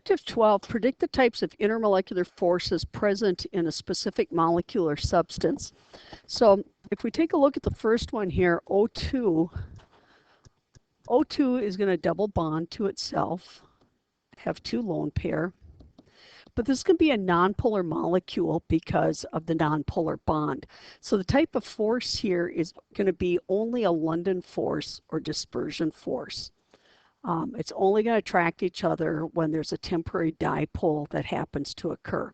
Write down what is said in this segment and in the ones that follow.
Objective 12, predict the types of intermolecular forces present in a specific molecule or substance. So if we take a look at the first one here, O2, O2 is going to double bond to itself, have two lone pair. But this can be a nonpolar molecule because of the nonpolar bond. So the type of force here is going to be only a London force or dispersion force. It's only going to attract each other when there's a temporary dipole that happens to occur.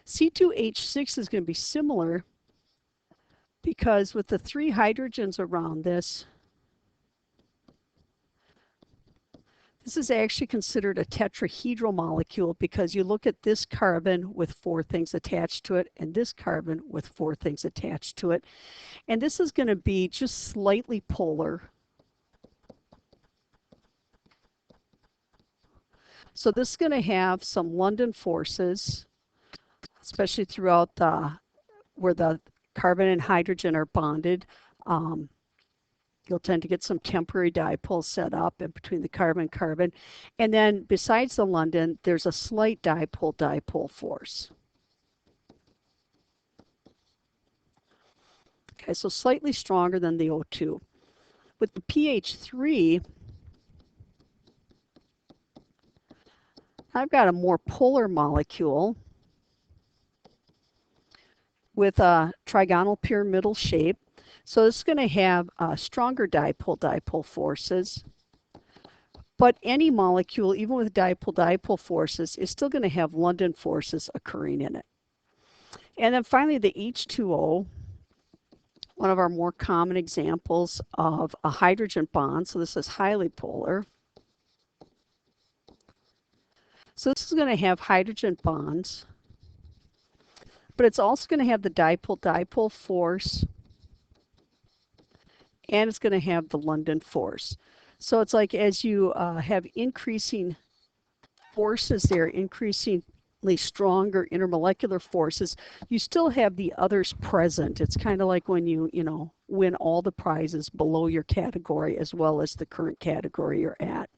C2H6 is going to be similar because with the 3 hydrogens around this, this is actually considered a tetrahedral molecule because you look at this carbon with 4 things attached to it and this carbon with 4 things attached to it. And this is going to be just slightly polar. So this is going to have some London forces, especially throughout where the carbon and hydrogen are bonded. You'll tend to get some temporary dipoles set up in between the carbon-carbon. And then besides the London, there's a slight dipole-dipole force. Okay, so slightly stronger than the O2. With the pH3, I've got a more polar molecule with a trigonal pyramidal shape. So it's going to have stronger dipole-dipole forces. But any molecule, even with dipole-dipole forces, is still going to have London forces occurring in it. And then finally, the H2O, one of our more common examples of a hydrogen bond. So this is highly polar. So this is going to have hydrogen bonds, but it's also going to have the dipole-dipole force, and it's going to have the London force. So it's like as you have increasing forces there, increasingly stronger intermolecular forces, you still have the others present. It's kind of like when you win all the prizes below your category as well as the current category you're at.